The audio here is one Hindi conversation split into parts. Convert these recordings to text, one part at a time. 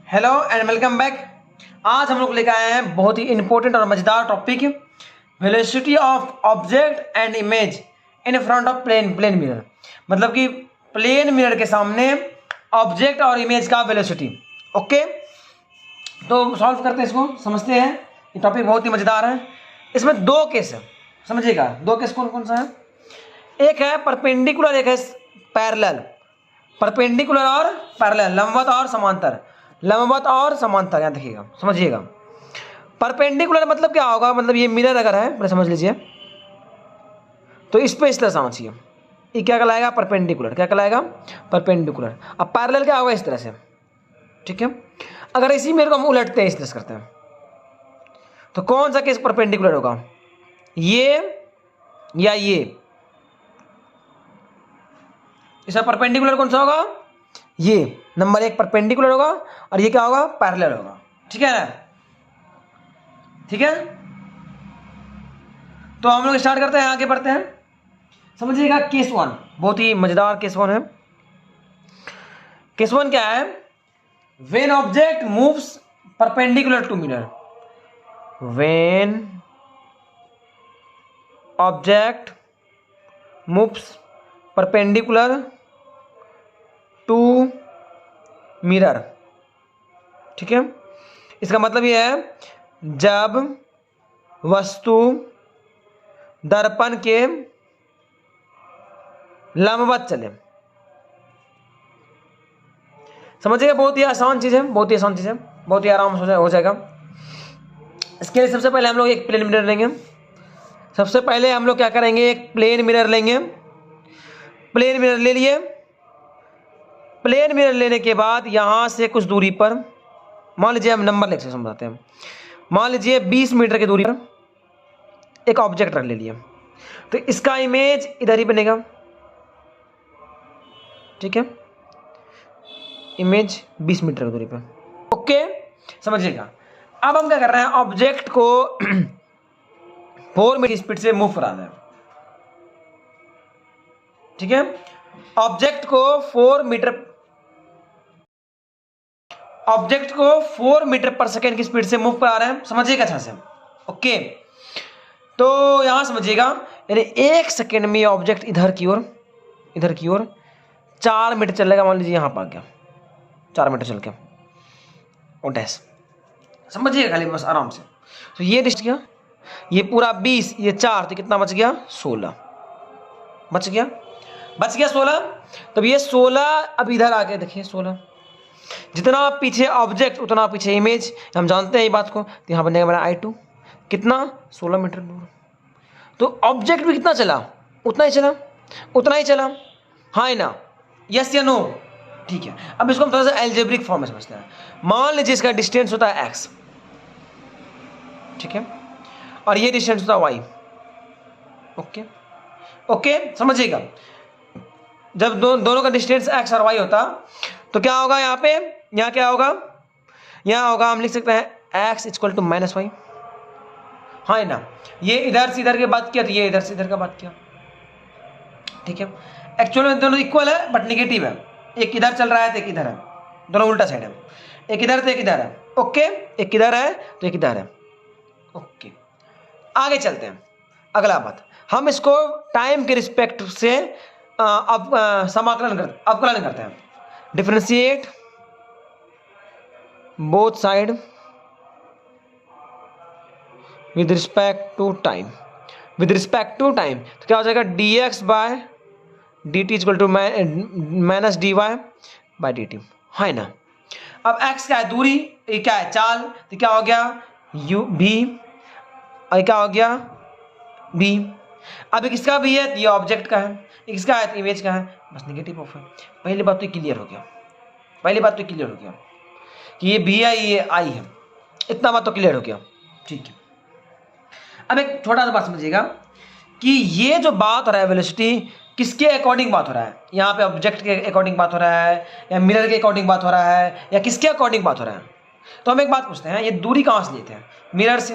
Hello and welcome back. आज हम लोग लेकर आए हैं बहुत ही इंपॉर्टेंट और मजेदार topic, velocity of object and image in front of plane mirror. मतलब कि प्लेन मिरर के सामने ऑब्जेक्ट और इमेज का वेलोसिटी। ओके, तो सॉल्व करते हैं, इसको समझते हैं। ये टॉपिक बहुत ही मजेदार है। इसमें दो केस है, समझिएगा। दो केस कौन कौन सा है? एक है परपेंडिकुलर, एक है पैरेलल। परपेंडिकुलर और पैरेलल, लंबवत और समांतर। लंबवत और समांतर, यहाँ देखिएगा, समझिएगा। परपेंडिकुलर मतलब क्या होगा? मतलब ये मिरर अगर है, पहले समझ लीजिए, तो इस पे इस तरह से आना चाहिए। ये क्या कहलाएगा? परपेंडिकुलर। क्या कहलाएगा? परपेंडिकुलर। अब पैरेलल क्या होगा? इस तरह से, ठीक है। अगर इसी मिरर को हम उलटते हैं, इस तरह से करते हैं, तो कौन सा केस परपेंडिकुलर होगा? ये या ये? इसका परपेंडिकुलर कौन सा होगा? ये नंबर एक परपेंडिकुलर होगा, और ये क्या होगा? पैरेलल होगा। ठीक है ना? ठीक है, तो हम लोग स्टार्ट करते हैं, आगे बढ़ते हैं। समझिएगा केस वन, बहुत ही मजेदार केस वन है। केस वन क्या है? When object moves perpendicular to mirror. When object moves perpendicular to mirror. ठीक है, इसका मतलब यह है जब वस्तु दर्पण के लंबवत चले। समझिएगा, बहुत ही आसान चीज है, बहुत ही आसान चीज है, बहुत ही आराम से हो जाएगा। इसके लिए सबसे पहले हम लोग एक प्लेन मिरर लेंगे। सबसे पहले हम लोग क्या करेंगे? एक प्लेन मिरर लेंगे। प्लेन मिरर ले लिए। प्लेन मिरर लेने के बाद यहां से कुछ दूरी पर, मान लीजिए, हम नंबर लेके समझाते हैं, मान लीजिए 20 मीटर की दूरी पर एक ऑब्जेक्ट रख ले लिया, तो इसका इमेज इधर ही बनेगा। ठीक है, इमेज 20 मीटर की दूरी पर। ओके, समझिएगा। अब हम क्या कर रहे हैं? ऑब्जेक्ट को 4 मीटर की स्पीड से मूव करा रहे हैं। ठीक है, ऑब्जेक्ट को 4 मीटर पर सेकेंड की स्पीड से मूव करा रहे हैं। समझिएगा अच्छा से। ओके, तो यहां समझिएगा, यानी 1 सेकेंड में ऑब्जेक्ट इधर की ओर 4 मीटर चलेगा। मान लीजिए यहां पर आ गया, 4 मीटर चल के और डैश। समझिएगा खाली बस आराम से। तो ये डिस्टेंस गया, ये पूरा 20, ये 4, तो कितना बच गया? 16 बच गया 16। तब ये 16 अब इधर आ गए, देखिए 16। जितना पीछे ऑब्जेक्ट उतना पीछे इमेज, हम जानते हैं ये बात को। तो यहाँ बनेगा मेरा I2, कितना? 16 मीटर दूर। तो ऑब्जेक्ट भी कितना चला? उतना ही चला। हाँ ना? यस या नो? ठीक है, अब इसको हम थोड़ा सा एल्जेब्रिक फॉर्म में समझते हैं। मान लीजिए इसका डिस्टेंस होता है x, ठीक है, और ये डिस्टेंस होता है y। ओके, समझिएगा। जब दोनों का डिस्टेंस x और y होता, तो क्या होगा यहाँ पे? यहाँ क्या होगा? यहाँ होगा, हम लिख सकते हैं x इक्वल टू -y। हाँ ना? ये इधर से इधर की बात किया, तो ये इधर से इधर का बात किया। ठीक है, एक्चुअल में दोनों इक्वल है बट निगेटिव है। एक इधर चल रहा है तो एक इधर है, दोनों उल्टा साइड है। एक इधर तो एक इधर है। ओके, एक इधर है तो एक इधर है। ओके, आगे चलते हैं। अगला बात, हम इसको टाइम के रिस्पेक्ट से अवकलन करते हैं। Differentiate both side with respect to time. तो क्या हो जाएगा? dx by dt equal to minus dy by dt, है ना? अब x क्या है? दूरी। ये क्या है? चाल। तो क्या हो गया? u v, और क्या हो गया? v। अब किसका भी है? ये ऑब्जेक्ट का है। किसका है? तो इमेज का है। बस निगेटिव ऑफ है। पहली बात तो क्लियर हो गया कि ये v है, ये I है। इतना बात तो क्लियर हो गया। ठीक है, अब एक छोटा सा बात समझिएगा कि ये जो बात हो रहा है वेलोसिटी, किसके अकॉर्डिंग बात हो रहा है? यहाँ पे ऑब्जेक्ट के अकॉर्डिंग बात हो रहा है, या मिरर के अकॉर्डिंग बात हो रहा है, या किसके अकॉर्डिंग बात हो रहा है? तो हम एक बात पूछते हैं, ये दूरी कहाँ से लेते हैं? मिरर से।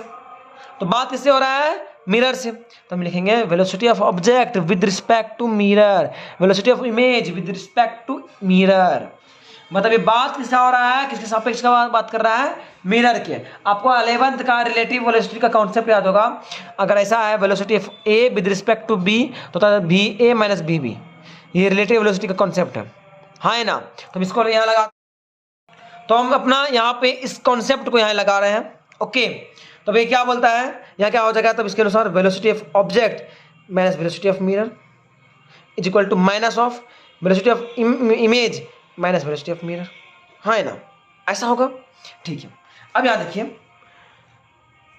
तो बात किससे हो रहा है? मिरर से। तो हम लिखेंगे velocity of object with respect to mirror, velocity of image with respect to mirror. मतलब ये बात किसका हो रहा है, किसके सापेक्ष का बात कर रहा है, मिरर के। आपको 11th का रिलेटिव वेलोसिटी का कॉन्सेप्ट याद होगा। अगर ऐसा है velocity of A with respect to B तो होता है B A minus B B, ये रिलेटिव वेलोसिटी का कॉन्सेप्ट है, हाँ है ना। तो इसको यहाँ लगा, तो हम अपना यहाँ पे इस कॉन्सेप्ट को यहाँ लगा रहे हैं, ओके। तो ये क्या बोलता है, यहाँ क्या हो जाएगा, तब इसके अनुसार velocity of object minus velocity of mirror is equal to minus of velocity of image minus velocity of mirror, हाँ है ना, ऐसा होगा, ठीक है। अब यहाँ देखिए,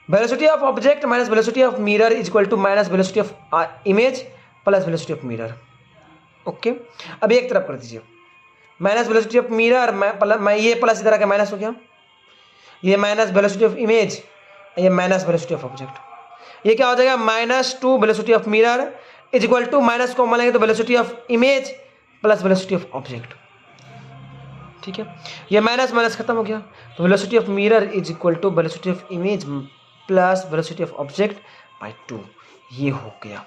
velocity of object minus velocity of mirror is equal to minus velocity of image plus velocity of mirror, okay. अब एक तरफ कर दीजिए, माइनस वेलोसिटी ऑफ मिरर मैं ये प्लस इधर आके माइनस हो गया, ये माइनस वेलोसिटी ऑफ इमेज, ये माइनस वेलोसिटी ऑफ ऑब्जेक्ट, ये क्या हो जाएगा, -2 velocity of mirror is equal to minus को मानेंगे तो velocity of image plus velocity of object, ठीक है। ये माइनस माइनस खत्म हो गया, तो velocity of mirror is equal to velocity of image plus velocity of object by 2, ये हो गया,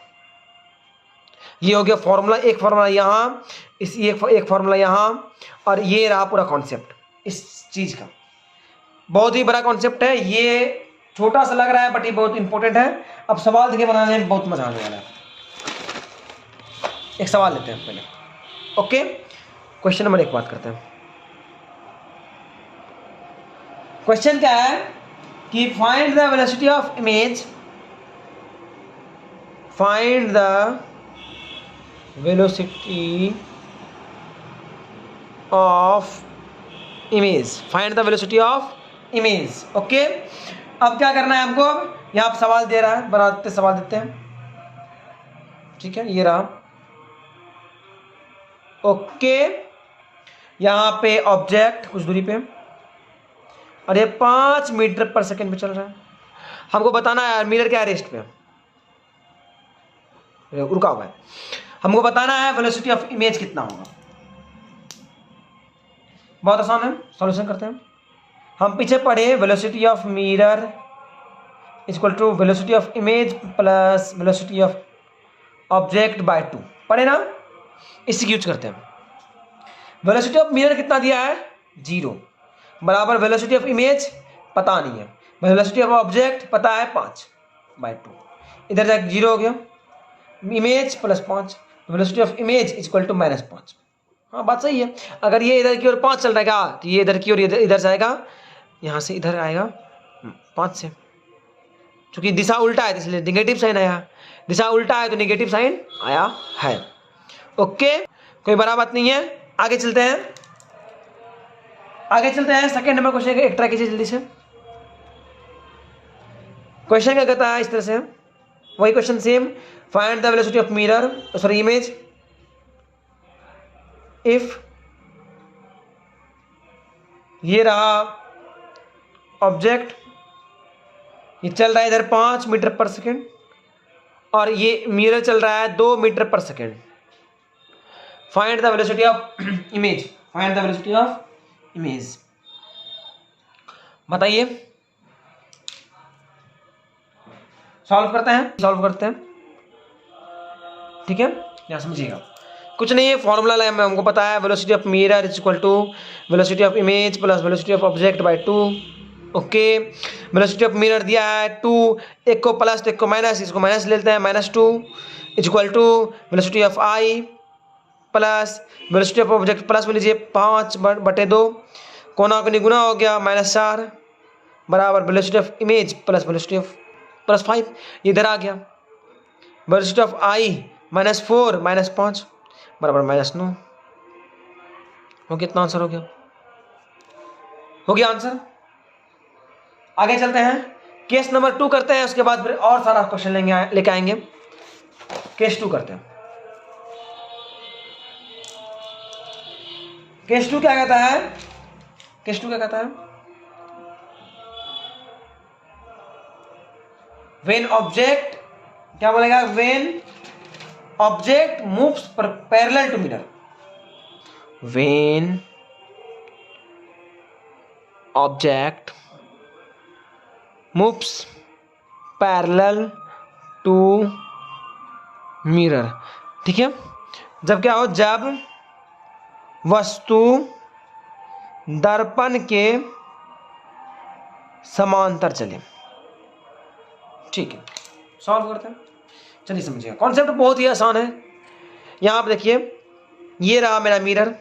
ये हो गया फॉर्मूला। एक फॉर्मूला यहाँ, इस एक फॉर्मूला यहाँ, और ये रहा पूरा कॉन्सेप्ट इस चीज का। बहुत ही बड़ा कॉन्सेप्ट है, ये छोटा सा लग रहा है बट ये बहुत इंपॉर्टेंट है। अब सवाल देखिए बनाने में बहुत मजा आने वाला है। एक सवाल लेते हैं पहले, ओके। क्वेश्चन नंबर 1 बात करते हैं। क्वेश्चन क्या है कि find the velocity of image, find the velocity of image, find the velocity of image, okay. अब क्या करना है हमको, अब यहाँ पे सवाल दे रहा है, बना देते सवाल देते हैं, ठीक है, ये रहा, ओके। यहाँ पे ऑब्जेक्ट कुछ दूरी पे, और ये 5 मीटर पर सेकेंड पे चल रहा है। हमको बताना है मिरर क्या रेस्ट पे रुका हुआ है, हमको बताना है वेलोसिटी ऑफ इमेज कितना होगा। बहुत आसान है, सॉल्यूशन करते हैं। हम पीछे पढ़े velocity of mirror equal to velocity of image plus velocity of object by 2 पढ़े ना, इसी यूज करते हैं। वेलोसिटी ऑफ मिरर कितना दिया है, 0 बराबर वेलोसिटी ऑफ इमेज पता नहीं है, वेलोसिटी ऑफ ऑब्जेक्ट पता है 5/2, इधर जाके 0 हो गया, image plus 5, velocity of image equal to -5। हाँ बात सही है, अगर ये इधर की ओर 5 चल रहेगा तो ये इधर की ओर इधर जाएगा, यहाँ से इधर आएगा 5 से, क्योंकि दिशा उल्टा है इसलिए निगेटिव साइन आया, दिशा उल्टा है तो निगेटिव साइन आया है, ओके। कोई बड़ा बात नहीं है, आगे चलते हैं, आगे चलते हैं। सेकंड नंबर क्वेश्चन एक ट्राई कीजिए जल्दी से। क्वेश्चन क्या कहता है, इस तरह से वही question same, find the velocity of mirror sorry image if, ये रहा ऑब्जेक्ट, ये चल रहा है इधर 5 मीटर पर सेकेंड और ये मिरर चल रहा है 2 मीटर पर second. Find the velocity of image, find the velocity of image, बताइए। सॉल्व करते हैं, सॉल्व करते हैं, ठीक है। यहां समझिएगा, कुछ नहीं है, फॉर्मूला हमको पता है, velocity of mirror is equal to velocity of image plus velocity of object by 2, okay. Velocity of mirror दिया है 2, एक को प्लस तो एक को माइनस, इसको माइनस ले लेते हैं, -2 is equal to velocity of I plus velocity of object plus में लीजिए 5/2, कोना को निगुना हो गया -4 बराबर velocity of image plus velocity of +5, इधर आ गया, वेलोसिटी ऑफ आई -4 -5 बराबर -9, हो कितना आंसर हो गया, हो गया आंसर। आगे चलते हैं, केस नंबर 2 करते हैं, उसके बाद फिर और सारा क्वेश्चन लेके आएंगे। केस 2 करते हैं। केस 2 क्या कहता है, केस 2 क्या कहता है, व्हेन ऑब्जेक्ट, क्या बोलेगा, when object moves parallel to mirror, when object moves parallel to mirror, ठीक है। जब क्या हो, जब वस्तु दर्पण के समांतर चले। ठीक है, सॉल्व करते हैं। चलिए समझिएगा, कॉन्सेप्ट बहुत ही आसान है। यहां पर देखिए, ये रहा मेरा मिरर,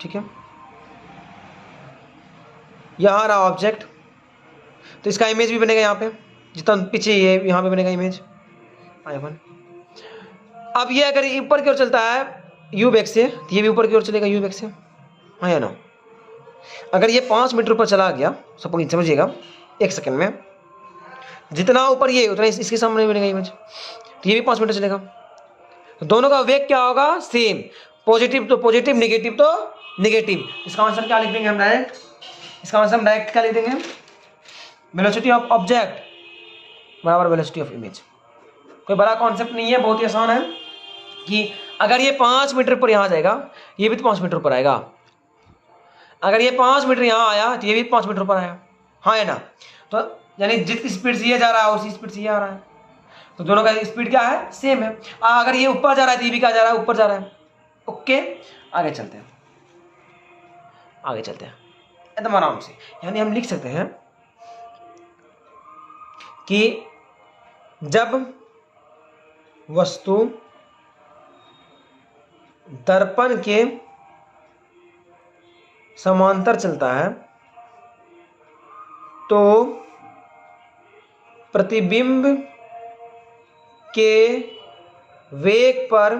ठीक है, यहां रहा ऑब्जेक्ट, तो इसका इमेज भी बनेगा यहाँ पे, जितना पीछे ये यहाँ पे बनेगा इमेज I1। अब ये अगर ऊपर की ओर चलता है यू वेग से, तो ये भी ऊपर की ओर चलेगा यू वेग से, हाँ या ना। अगर ये 5 मीटर ऊपर चला गया, सपोज समझिएगा 1 सेकंड में, जितना ऊपर ये उतना इसके सामने बनेगा इमेज, तो ये भी 5 मीटर चलेगा। तो दोनों का वेग क्या होगा, सेम, पॉजिटिव तो पॉजिटिव, नेगेटिव तो नेगेटिव। इसका आंसर क्या लिख देंगे हम डायरेक्ट, इसका आंसर हम डायरेक्ट क्या लिख देंगे, वेलोसिटी ऑफ ऑब्जेक्ट बराबर वेलोसिटी ऑफ इमेज। कोई बड़ा कॉन्सेप्ट नहीं है, बहुत ही आसान है कि अगर ये 5 मीटर पर यहाँ जाएगा, ये भी तो 5 मीटर पर आएगा। अगर ये 5 मीटर यहाँ आया तो ये भी 5 मीटर पर आया, हाँ है ना। तो यानी जिस स्पीड से ये जा रहा है उसी स्पीड से ये आ रहा है, तो दोनों का स्पीड क्या है, सेम है। अगर ये ऊपर जा रहा है तो ये भी क्या जा रहा है, ऊपर जा रहा है। ओके, आगे चलते हैं, आगे चलते हैं एकदम आराम से। यानी हम लिख सकते हैं कि जब वस्तु दर्पण के समांतर चलता है तो प्रतिबिंब के वेग पर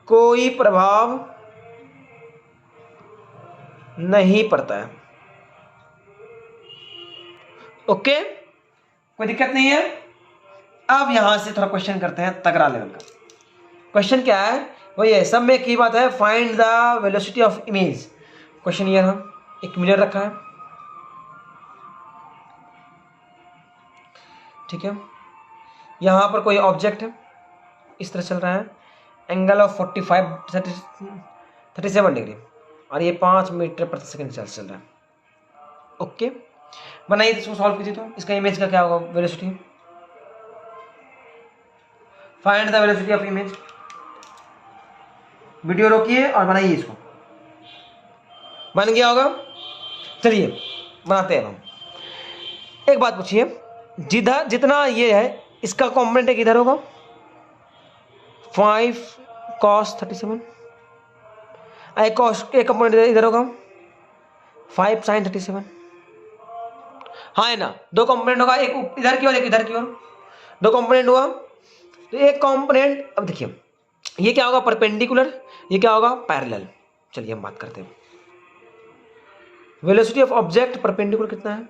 कोई प्रभाव नहीं पड़ता है। ओके, कोई दिक्कत नहीं है। अब यहां से थोड़ा क्वेश्चन करते हैं तगड़ा लेवल का। क्वेश्चन क्या है, वही है, सब में एक ही बात है, find the velocity of image. Question ये रहा, एक मिरर रखा है, ठीक है, यहां पर कोई ऑब्जेक्ट है, इस तरह चल रहा है, एंगल ऑफ 37 डिग्री, और ये 5 मीटर प्रति सेकंड चल रहा है। ओके, बनाइए इसको, सॉल्व कीजिए। तो इसका इमेज का क्या होगा, velocity, find the velocity of image. Video रोकिए और बनाइए इसको, बन गया होगा। चलिए बनाते हैं हम। एक बात पूछिए, जिधर जितना ये है इसका कॉम्पोनेंट एक इधर होगा 5 cos 37, एक कंपोनेंट इधर होगा 5 sin 37, हाँ है ना। दो कंपोनेंट होगा, एक इधर की ओर एक इधर की ओर, दो कंपोनेंट हुआ। तो एक कंपोनेंट, अब देखिए ये क्या होगा, परपेंडिकुलर, ये क्या होगा, पैरेलल। चलिए हम बात करते हैं। वेलोसिटी ऑफ ऑब्जेक्ट परपेंडिकुलर कितना है,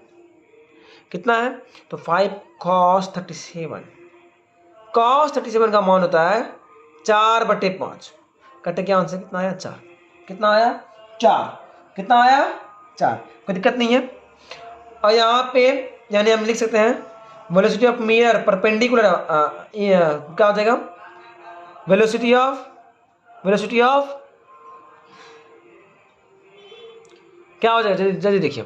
कितना है, तो 5 cos 37। cos 37 का मान होता है 4/5, कटे के आंसर कितना आया, 4। कितना आया, 4। कितना आया, 4। कोई दिक्कत नहीं है। और यहाँ पे यानी हम लिख सकते हैं वेलोसिटी ऑफ मिरर परपेंडिकुलर, क्या हो जाएगा, वेलोसिटी ऑफ क्या हो जाएगा, जल्दी देखिए।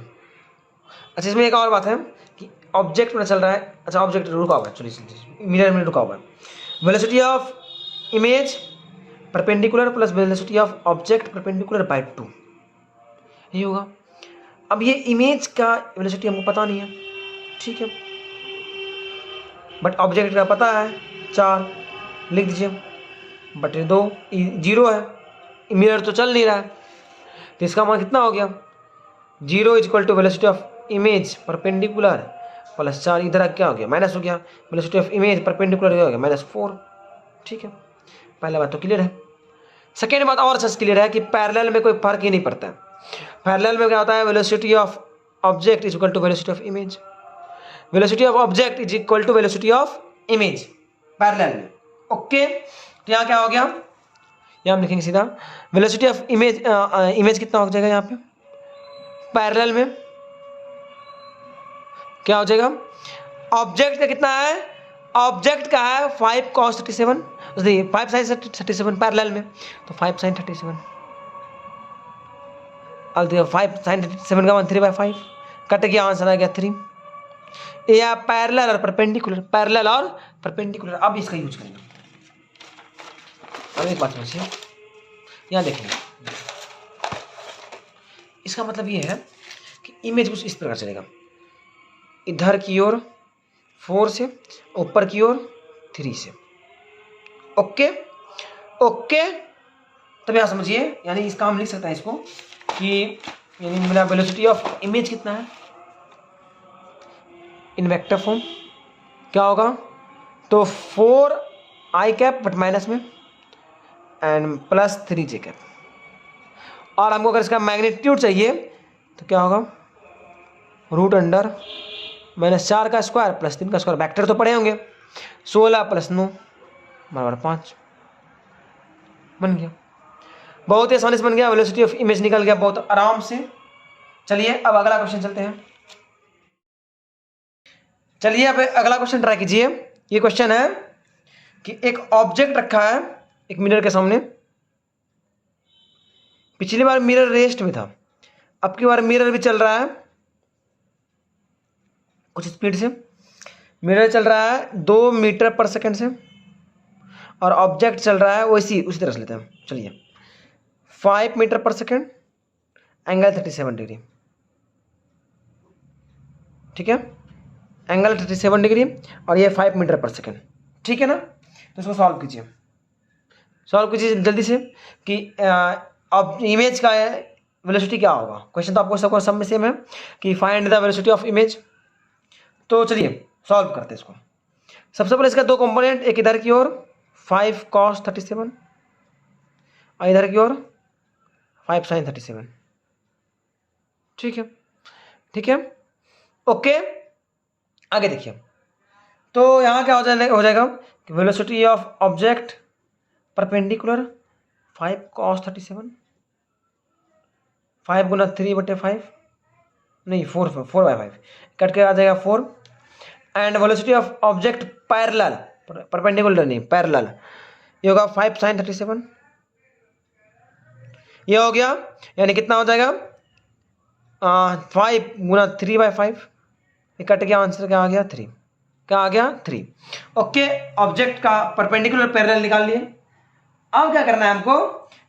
अच्छा, इसमें एक और बात है कि ऑब्जेक्ट में चल रहा है, अच्छा ऑब्जेक्ट रुका हुआ है, चलिए मिरर में रुका हुआ है। Velocity of image perpendicular plus velocity of object perpendicular by 2, ये होगा। अब ये इमेज का वेलोसिटी हमको पता नहीं है, ठीक है, बट ऑब्जेक्ट का पता है 4, लिख दीजिए, बट 2 0 है, मिरर तो चल नहीं रहा है, तो इसका मान कितना हो गया, 0 equal to velocity of image perpendicular plus 4, इधर क्या हो गया, माइनस हो गया, वेलोसिटी ऑफ इमेज परपेंडिकुलर हो गया -4। ठीक है, पहला बात तो क्लियर है। सेकेंड बात और अच्छे क्लियर है कि पैरेलल में कोई फर्क ही नहीं पड़ता है। पैरेलल में क्या होता है, velocity of object is equal to velocity of image, velocity of object is equal to velocity of image parallel में। ओके, तो यहाँ क्या हो गया, यहाँ हम लिखेंगे सीधा वेलोसिटी ऑफ इमेज, इमेज कितना हो जाएगा यहाँ पे पैरेलल में, क्या हो जाएगा, ऑब्जेक्ट का कितना है, ऑब्जेक्ट का है 5 cos 37, 5 sin 37 पैरेलल में, तो 5 sin 37 और 5 sin 37 का मान 3/5, कट गया, आंसर आ गया 3। या पैरेलल और परपेंडिकुलर, पैरेलल और परपेंडिकुलर। अब इसका यूज करेंगे। अब एक बात समझिए, यहाँ देखें, इसका मतलब ये है कि इमेज कुछ इस प्रकार चलेगा, इधर की ओर 4 से, ऊपर की ओर 3 से। ओके ओके, तब यहाँ समझिए, यानी इसका हम लिख सकते हैं इसको कि यानी मेरा वेलोसिटी ऑफ इमेज कितना है इन वेक्टर फॉर्म, क्या होगा, तो 4i कैप बट माइनस में एंड प्लस 3j कैप। और हमको अगर इसका मैग्नीट्यूड चाहिए तो क्या होगा, रूट अंडर -4 का स्क्वायर प्लस 3 का स्क्वायर, वेक्टर तो पढ़े होंगे, 16 + 9 बराबर 5, बन गया। बहुत ही आसानी से बन गया, वेलोसिटी ऑफ इमेज निकल गया बहुत आराम से। चलिए अब अगला क्वेश्चन चलते हैं। चलिए अब अगला क्वेश्चन ट्राई कीजिए। ये क्वेश्चन है कि एक ऑब्जेक्ट रखा है एक मिरर के सामने। पिछली बार मिरर रेस्ट में था, अब की बार मिरर भी चल रहा है कुछ स्पीड से। मिरर चल रहा है 2 मीटर पर सेकंड से और ऑब्जेक्ट चल रहा है वैसी उसी तरह से लेते हैं। चलिए 5 मीटर पर सेकंड, एंगल 37 डिग्री, ठीक है, एंगल 37 डिग्री और ये 5 मीटर पर सेकंड, ठीक है ना। तो इसको सॉल्व कीजिए, सॉल्व कीजिए जल्दी से कि अब इमेज का वेलोसिटी क्या होगा। क्वेश्चन तो आपको सब में सेम है कि find the velocity of image. तो चलिए सॉल्व करते हैं इसको। सबसे पहले इसका 2 कंपोनेंट, एक इधर की ओर 5 cos 37 और इधर की ओर 5 sin 37, ठीक है, ठीक है, ओके। आगे देखिए, तो यहाँ क्या हो जाएगा कि velocity of object perpendicular 5 cos 37, 5 गुना 3/5 नहीं 4/5 कट के आ जाएगा 4, and velocity of object parallel, perpendicular नहीं पैरेलल, ये होगा 5 sin 37, ये हो गया, यानी कितना हो जाएगा 5 गुना 3/5, ये कट गया, आंसर क्या आ गया 3, क्या आ गया 3। ओके, ऑब्जेक्ट का परपेंडिकुलर पैरेलल निकाल लिए। अब क्या करना है हमको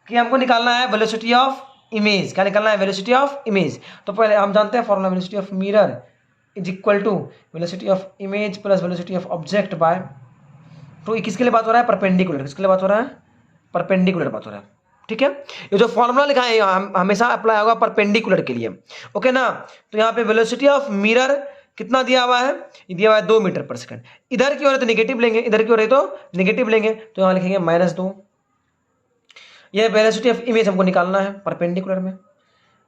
कि हमको निकालना है वेलोसिटी ऑफ इमेज। क्या निकालना है, वेलोसिटी ऑफ इमेज। तो पहले हम जानते हैं formula, velocity of mirror is equal to velocity of image plus velocity of object by, तो किसके लिए बात हो रहा है, परपेंडिकुलर, किसके लिए बात हो रहा है, परपेंडिकुलर बात हो रहा है, ठीक है। ये जो फॉर्मूला लिखा है हमेशा अप्लाई होगा परपेंडिकुलर के लिए, ओके ना। तो यहाँ पे वेलोसिटी ऑफ मिरर कितना दिया हुआ है, ये दिया हुआ है 2 मीटर पर सेकंड। इधर की ओर है तो नेगेटिव लेंगे, इधर की ओर है तो नेगेटिव लेंगे, तो यहाँ लिखेंगे -2। ये वेलोसिटी ऑफ इमेज हमको निकालना है परपेंडिकुलर में,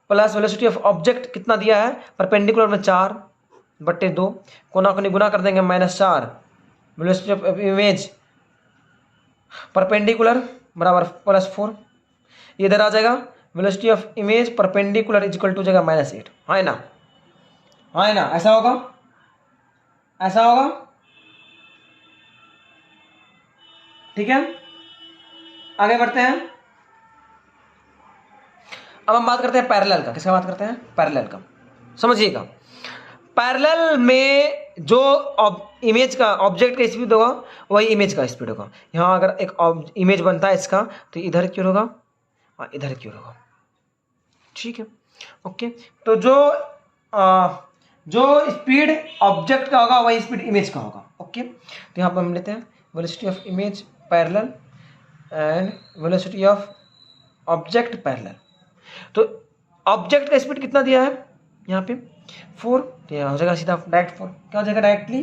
प्लस वेलोसिटी ऑफ ऑब्जेक्ट कितना दिया है परपेंडिकुलर में 4/2, कोना कोनी गुना कर देंगे -4, वेलोसिटी ऑफ इमेज परपेंडिकुलर बराबर +4, इधर आ जाएगा velocity of image perpendicular is equal to जाएगा -8, है ना, है ना, ऐसा होगा, ऐसा होगा, ठीक है। आगे बढ़ते हैं, अब हम बात करते हैं पैरेलल का। किसका बात करते हैं, पैरेलल का। समझिएगा, पैरेलल में जो इमेज का ऑब्जेक्ट का स्पीड होगा वही इमेज का स्पीड होगा। यहाँ अगर एक इमेज बनता है इसका तो इधर की ओर होगा और इधर की ओर होगा, ठीक है, ओके। तो जो स्पीड ऑब्जेक्ट का होगा वही स्पीड इमेज का होगा, ओके। तो यहाँ पर हम लेते हैं velocity of image parallel and velocity of object parallel. तो ऑब्जेक्ट का स्पीड कितना दिया है यहाँ पे 4, तो यहाँ हो जाएगा सीधा डायरेक्ट 4, क्या हो जाएगा डायरेक्टली,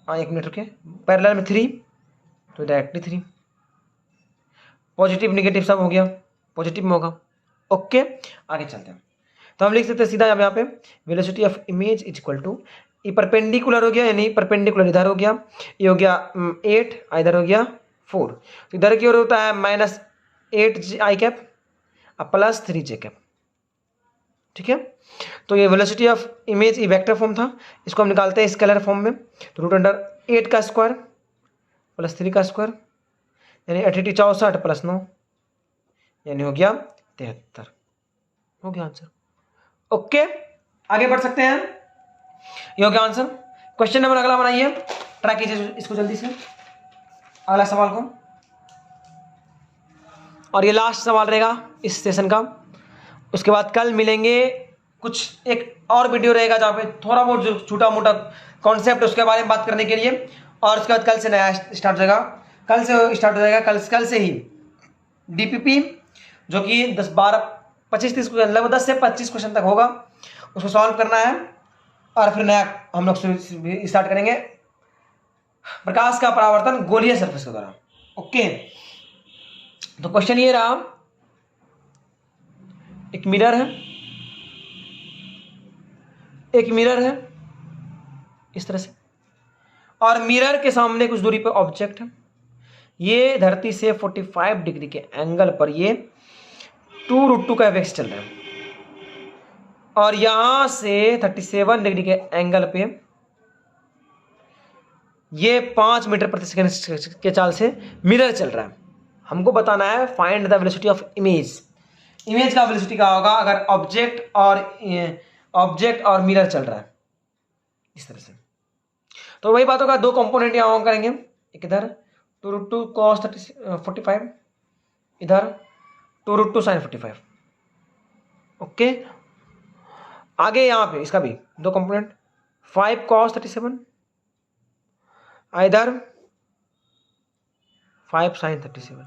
हाँ 1 मिनट रुके, पैरेलल में 3 तो डायरेक्टली 3, पॉजिटिव निगेटिव सब हो गया, पॉजिटिव में होगा, ओके। आगे चलते हैं, तो हम लिख सकते हैं सीधा यहाँ पे velocity of image is equal to, ये परपेंडिकुलर हो गया, यानी परपेंडिकुलर इधर हो गया, ये हो गया 8, इधर हो गया 4, तो इधर की ओर होता है -8i cap plus 3j cap, ठीक है। तो ये वेलोसिटी ऑफ इमेज ये वेक्टर फॉर्म था, इसको हम निकालते हैं स्केलर फॉर्म में, तो √8 का स्क्वायर प्लस 3 का स्क्वायर, यानी 88 64 + 9, यानी हो गया 73, हो गया आंसर, ओके। आगे बढ़ सकते हैं, ये हो गया आंसर। क्वेश्चन नंबर अगला बनाइए, ट्राई कीजिए इसको जल्दी से, अगला सवाल को, और ये लास्ट सवाल रहेगा इस सेशन का, उसके बाद कल मिलेंगे, कुछ एक और वीडियो रहेगा जहाँ पे थोड़ा बहुत जो छोटा मोटा कॉन्सेप्ट उसके बारे में बात करने के लिए, और उसके बाद कल से नया स्टार्ट हो जाएगा, कल से स्टार्ट हो जाएगा, कल से ही डीपीपी जो कि 10-12-25-30 लगभग 10 से 25 क्वेश्चन तक होगा, उसको सॉल्व करना है। और फिर नया हम लोग स्टार्ट करेंगे, प्रकाश का परावर्तन गोलीय सरफेस के द्वारा। ओके, तो क्वेश्चन ये रहा, एक मिरर है इस तरह से, और मिरर के सामने कुछ दूरी पर ऑब्जेक्ट है, ये धरती से 45 डिग्री के एंगल पर ये 2√2 का वेग चल रहा है, और यहां से 37 डिग्री के एंगल पे ये 5 मीटर प्रति सेकंड के चाल से मिरर चल रहा है। हमको बताना है find the velocity of image. Image का वेलोसिटी क्या होगा अगर ऑब्जेक्ट और मिरर चल रहा है इस तरह से। तो वही बात होगा, दो कंपोनेंट यहां करेंगे, एक इधर 2√2 cos 45, इधर 2√2 sin 45। ओके, आगे यहां पे इसका भी दो कंपोनेंट 5 cos 37, इधर 5 sin 37।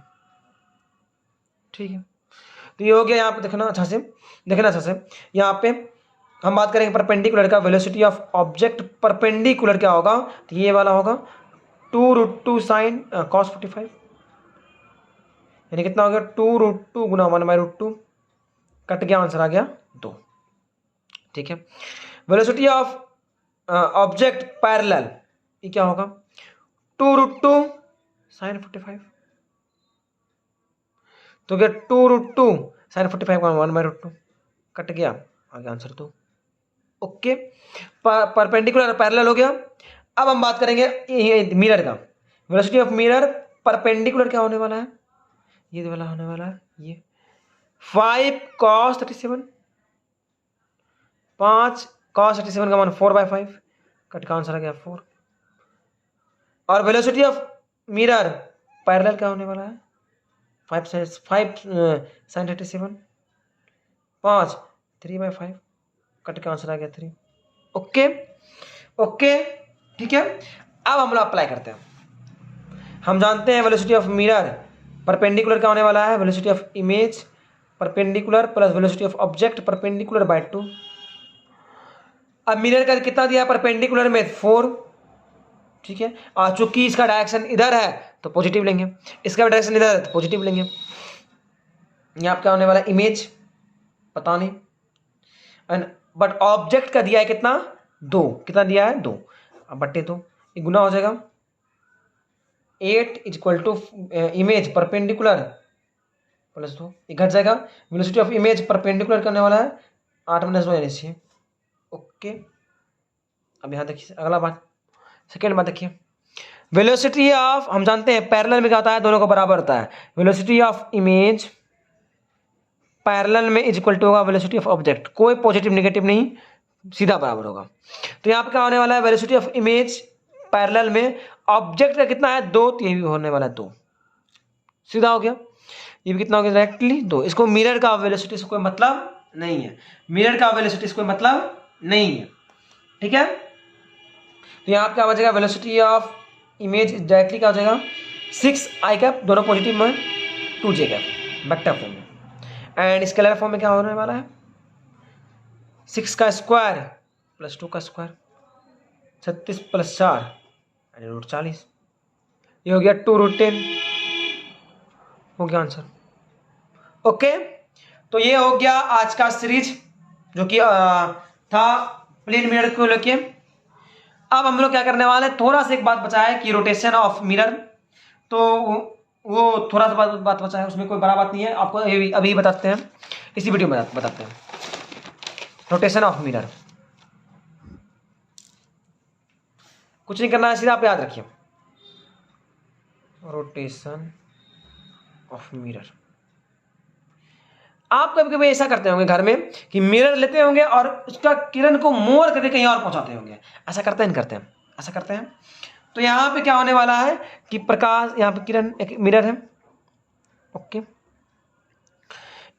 ठीक है, तो ये हो गया। यहाँ पे देखना अच्छा से, यहाँ पे हम बात करेंगे परपेंडिकुलर का, वेलोसिटी ऑफ ऑब्जेक्ट परपेंडिकुलर क्या होगा, तो ये वाला होगा 2√2 sin cos 45, यानी कितना हो गया 2√2 गुना 1/√2, कट गया, आंसर आ गया 2। ठीक है, वेलोसिटी ऑफ ऑब्जेक्ट पैरेलल ये क्या होगा 2√2 sin 45, तो क्या 2√2 sin 45 का 1/√2 कट गया, आ गया आंसर 2। ओके, परपेंडिकुलर पैरेलल हो गया। अब हम बात करेंगे मिरर का, वेलोसिटी ऑफ मिरर परपेंडिकुलर क्या होने वाला है, ये वाला होने वाला है, ये 5 cos 37, 5 cos 37 का मान 4/5, कट का आंसर आ गया 4। और वेलोसिटी ऑफ मिरर पैरेलल क्या होने वाला है 5 sin 37, 5 3/5, कट का आंसर आ गया 3। ओके, ठीक है। अब हम लोग अप्लाई करते हैं। हम जानते हैं वेलोसिटी ऑफ मिरर परपेंडिकुलर क्या होने वाला है, velocity of image perpendicular plus velocity of object perpendicular by 2। अब मिरर का कितना दिया परपेंडिकुलर में 4, ठीक है, और चूंकि इसका डायरेक्शन इधर है तो पॉजिटिव लेंगे, इसका डायरेक्शन इधर है तो पॉजिटिव लेंगे। यहाँ पे क्या होने वाला है इमेज पता नहीं, एंड बट ऑब्जेक्ट का दिया है कितना 2, कितना दिया है 2, अब बट्टे 2 ये गुना हो जाएगा 8 = इमेज परपेंडिकुलर प्लस 2, ये घट जाएगा। वेलोसिटी ऑफ इमेज परपेंडिकुलर करने वाला है 8 - 2 यानी 6। ओके, अब यहाँ देखिए अगला बात, सेकेंड बात देखिए, वेलोसिटी ऑफ, हम जानते हैं पैरेलल में क्या होता है दोनों को बराबर होता है, वेलोसिटी ऑफ इमेज पैरेलल में = होगा वेलोसिटी ऑफ ऑब्जेक्ट, कोई पॉजिटिव नेगेटिव नहीं, सीधा बराबर होगा। तो यहाँ पे क्या होने वाला है वेलोसिटी ऑफ इमेज पैरेलल में ऑब्जेक्ट का कितना है 2, तो ये भी होने वाला है 2, सीधा हो गया। ये भी कितना हो गया डायरेक्टली 2। इसको मिरर का वेलोसिटी से कोई मतलब नहीं है, मिरर का वेलोसिटी से कोई मतलब नहीं है, ठीक है। तो यहाँ पे क्या बचेगा वेलोसिटी ऑफ इमेज डायरेक्टली क्या हो जाएगा 6i, दोनों पॉजिटिव में 2j वेक्टर फॉर्म में, एंड स्केलर फॉर्म में क्या होने वाला है 6 का स्क्वायर प्लस 2 का स्क्वायर, 36 + 4 यानी √40, ये हो गया 2√10, हो गया आंसर। ओके, तो ये हो गया आज का सीरीज जो कि था प्लेन मिरर को लेके। अब हम लोग क्या करने वाले हैं, थोड़ा सा एक बात बचा है कि रोटेशन ऑफ मिरर, तो वो थोड़ा सा बात बचा है, उसमें कोई बड़ा बात नहीं है, आपको अभी बताते हैं, इसी वीडियो में बताते हैं रोटेशन ऑफ मिरर। कुछ नहीं करना है, सीधा आप याद रखिए रोटेशन ऑफ मिरर। आप कभी कभी ऐसा करते होंगे घर में कि मिरर लेते होंगे और उसका किरण को मोड़ करके कहीं और पहुंचाते होंगे, ऐसा करते हैं, करते हैं, ऐसा करते हैं। तो यहाँ पे क्या होने वाला है कि प्रकाश, यहाँ पे किरण, एक मिरर है, ओके,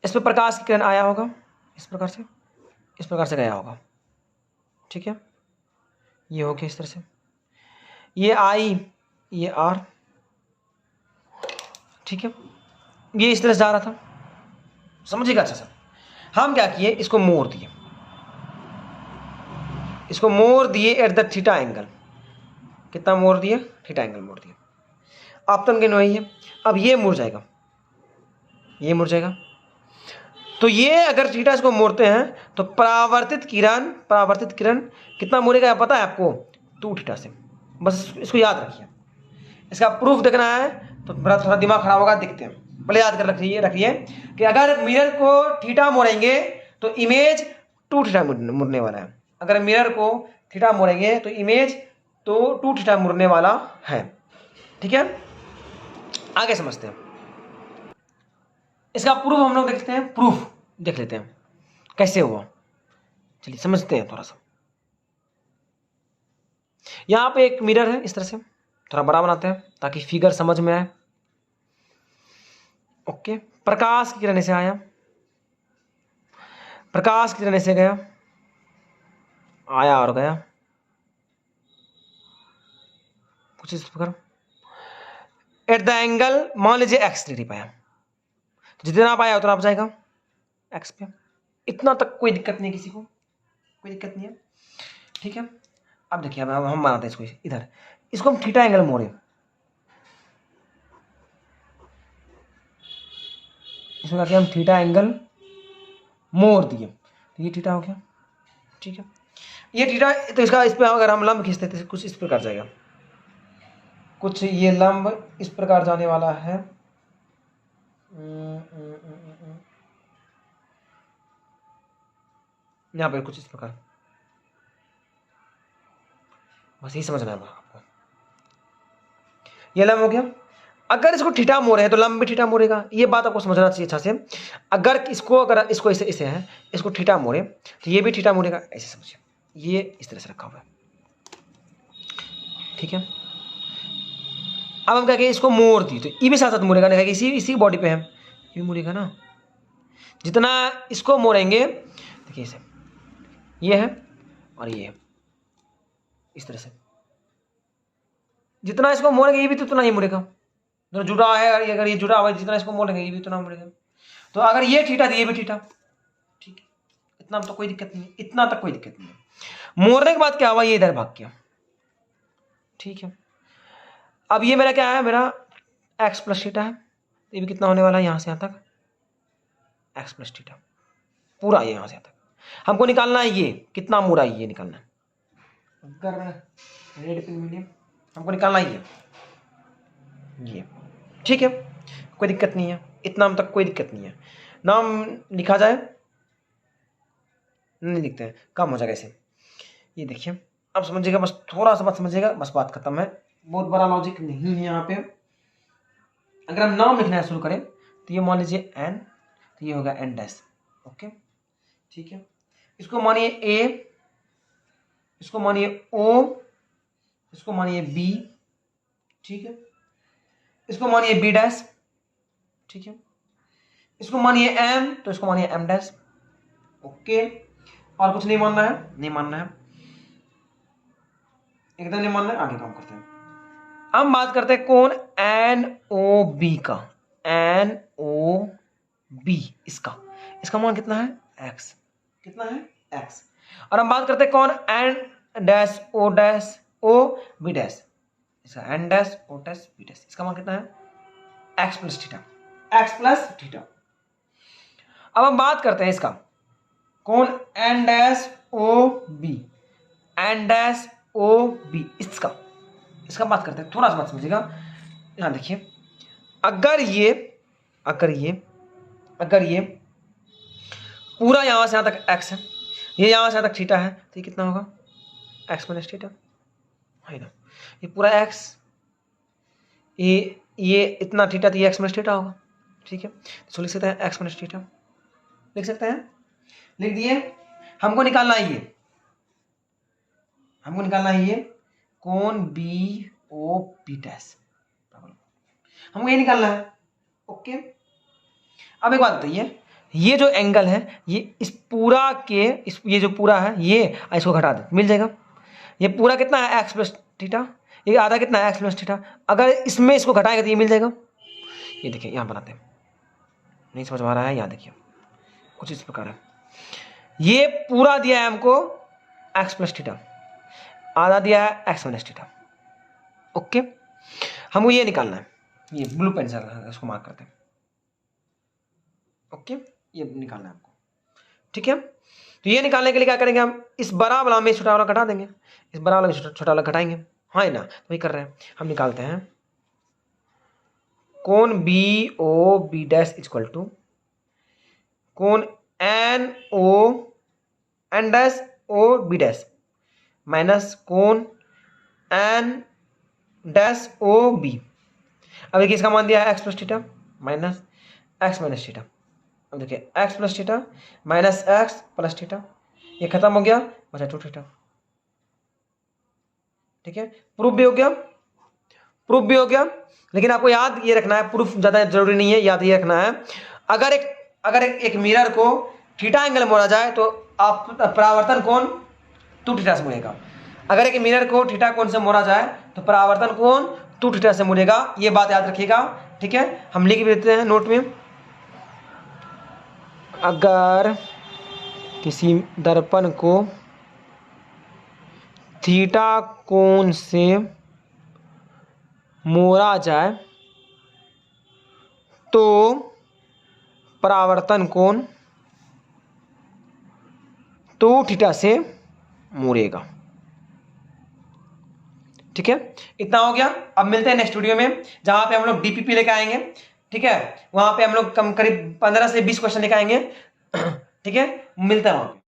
इस पे प्रकाश की किरण आया होगा, इस प्रकार से गया होगा, ठीक है। ये हो गया इस तरह से, ये आई, ये आर, ठीक है। ये इस तरह से जा रहा था, समझिएगा अच्छा सर। हम क्या किए, इसको मोड़ दिए, इसको मोड़ दिए एट द थीटा एंगल। कितना मोड़ दिए, थीटा एंगल मोड़ दिए। आपतन किन वही है। अब ये मुड़ जाएगा, ये मुड़ जाएगा। तो ये अगर थीटा इसको मोड़ते हैं तो परावर्तित किरण कितना मुड़ेगा पता है आपको, 2 थीटा से। बस इसको याद रखिए। इसका प्रूफ देखना है तो थोड़ा दिमाग खराब होगा, देखते हैं। पहले याद कर रखिए कि अगर मिरर को थीटा मोड़ेंगे तो इमेज 2 थीटा मुड़ने वाला है। अगर मिरर को थीटा मोड़ेंगे तो इमेज तो 2 थीटा मुड़ने वाला है, ठीक है। आगे समझते हैं इसका प्रूफ। हम लोग देखते हैं, प्रूफ देख लेते हैं कैसे हुआ। चलिए समझते हैं थोड़ा सा। यहां पे एक मिरर है, इस तरह से थोड़ा बड़ा बनाते हैं ताकि फिगर समझ में आए। ओके, प्रकाश की किरण से आया, प्रकाश की किरण से गया, आया और गया, कुछ इस प्रकार। एट द एंगल मान लीजिए एक्स डिग्री पाया, जितना आप आया उतना आप जाएगा एक्स पे। इतना तक कोई दिक्कत नहीं, किसी को कोई दिक्कत नहीं है, ठीक है। अब देखिए, अब हम बनाते हैं इसको इधर, इसको हम थीटा एंगल मोड़े, इसमें क्या हम थीटा एंगल मोड़ दिए तो ये थीटा हो गया, ठीक है। ये थीटा, तो इसका इस पे अगर हम लंब खींचते तो कुछ इस प्रकार जाएगा, कुछ ये लंब इस प्रकार जाने वाला है। यहाँ पे कुछ इस प्रकार, बस यही समझना है आपको। ये लंब हो गया। अगर इसको थीटा मोड़े है तो लंब भी थीटा मोड़ेगा, ये बात आपको समझना चाहिए अच्छा से। अगर इसको इसे है, इसको थीटा मोड़े तो ये भी थीटा मोड़ेगा, ऐसे समझिए। ये इस तरह से रखा हुआ है, ठीक है। अब हम क्या कहें, इसको मोड़ दी तो ये भी साथ साथ मुड़ेगा ना, इसी बॉडी पे है, ये भी मुड़ेगा ना। जितना इसको मोड़ेंगे, देखिए इसे, ये है और ये है, इस तरह से जितना इसको मोड़ेंगे ये भी तो उतना ही मुड़ेगा। जो जुड़ा है, अगर ये जुड़ा हुआ है, जितना इसको मोड़ेंगे ये भी उतना मुड़ेगा। तो अगर ये थीटा तो ये भी थीटा, ठीक है। इतना तो कोई दिक्कत नहीं है, इतना तक कोई दिक्कत नहीं है। मोड़ने के बाद क्या हुआ, ये इधर भाग गया, ठीक है। अब ये मेरा क्या है, मेरा एक्स प्लस थीटा है, ये भी कितना होने वाला है, यहां से यहां तक एक्स प्लस थीटा, पूरा ये यहां से यहां तक हमको निकालना है। ये कितना मुड़ा है ये निकालना है, अगर रेड पिन मीडियम हमको निकालना है ये, ठीक है। कोई दिक्कत नहीं है, इतना तक कोई दिक्कत नहीं है। नाम लिखा जाए, नहीं लिखते हैं, कम हो जाएगा ऐसे। ये देखिए, अब समझिएगा, बस थोड़ा सा बात समझिएगा, बस बात खत्म है। बहुत बड़ा लॉजिक नहीं है यहाँ पे। अगर हम नाम लिखना शुरू करें तो ये मान लीजिए एन, तो ये होगा एन डैश, ओके, ठीक है। इसको मानिए ए, इसको मानिए ओ, इसको मानिए बी, ठीक है। इसको मानिए बी डैश, ठीक है। इसको मानिए एम, तो इसको मानिए एम डैश, ओके। और कुछ नहीं मानना है, नहीं मानना है, एकदम नहीं मानना है। आगे काम करते हैं। हम बात करते हैं कौन, एन ओ बी का, एन ओ बी, इसका मान कितना है, एक्स, कितना है, एक्स। और हम बात करते हैं कौन, N dash O B dash, इसका N dash O dash B dash, इसका मान कितना है, x plus theta, X plus theta. अब हम बात करते हैं इसका कौन, N dash O B, N dash O B, इसका बात करते हैं। थोड़ा सा बात समझिएगा, यहां देखिए। अगर ये पूरा यहां से यहां तक एक्स है, ये यहां से यहां तक थीटा है, तो ये कितना होगा, एक्स माइनस थीटा है ना। ये पूरा एक्स, ये इतना थीटा, तो ये एक्स माइनस थीटा होगा, ठीक है। तो लिख सकते हैं एक्स माइनस थीटा, लिख सकते हैं, लिख दिए। हमको निकालना है ये कौन, बी ओ बी डैश, हमको ये निकालना है, ओके। अब एक बात बताइए, ये जो एंगल है ये इस पूरा के ये जो पूरा है ये इसको घटा दे, मिल जाएगा। ये पूरा कितना है एक्स प्लस थीटा, ये आधा कितना है एक्स प्लस थीटा। अगर इसमें इसको घटाएंगे तो ये मिल जाएगा। ये देखिए यहाँ बनाते हैं, नहीं समझ में आ रहा है, यहाँ देखिए कुछ इस प्रकार है। ये पूरा दिया है हमको एक्स प्लस थीटा, आधा दिया है एक्स माइनस थीटा। ओके, हमको ये निकालना है, ये ब्लू पेन से इसको मार्क करते हैं। ओके, ये निकालना है हमको, ठीक है। तो ये निकालने के लिए क्या करेंगे, हम इस बड़ा वाला में छोटा वाला घटा देंगे, इस बड़ा वाला में छोटा वाला घटाएंगे, हाँ ना, तो वही कर रहे हैं। हम निकालते हैं कोण B O B dash equal to कोण N O N dash O B dash minus कोण एन डैश ओ बी। अब देखिए इसका मान दिया है x plus theta minus x minus theta. अब देखिए x plus theta minus x plus theta, ये खत्म हो गया, बचा 2 थीटा। ठीक है, प्रूफ भी हो गया, प्रूफ भी हो गया। लेकिन आपको याद ये रखना है, प्रूफ ज़्यादा जरूरी नहीं है, याद ये रखना है अगर एक मिरर को थीटा एंगल मोड़ा जाए तो आप परावर्तन कोण 2 थीटा से मुड़ेगा। अगर एक मिरर को थीटा कोण से मोड़ा जाए तो परावर्तन कोण 2 थीटा से मुड़ेगा, ये बात याद रखिएगा। ठीक है, हम लिख भी देते हैं नोट में। अगर किसी दर्पण को थीटा कोण से मोड़ा जाए तो परावर्तन कोण 2 थीटा से मुड़ेगा। ठीक है, इतना हो गया। अब मिलते हैं नेक्स्ट वीडियो में, जहां पे हम लोग डीपीपी लेके आएंगे। ठीक है, वहां पे हम लोग करीब 15 से 20 क्वेश्चन लेके आएंगे। ठीक है, मिलते हैं वहां पे।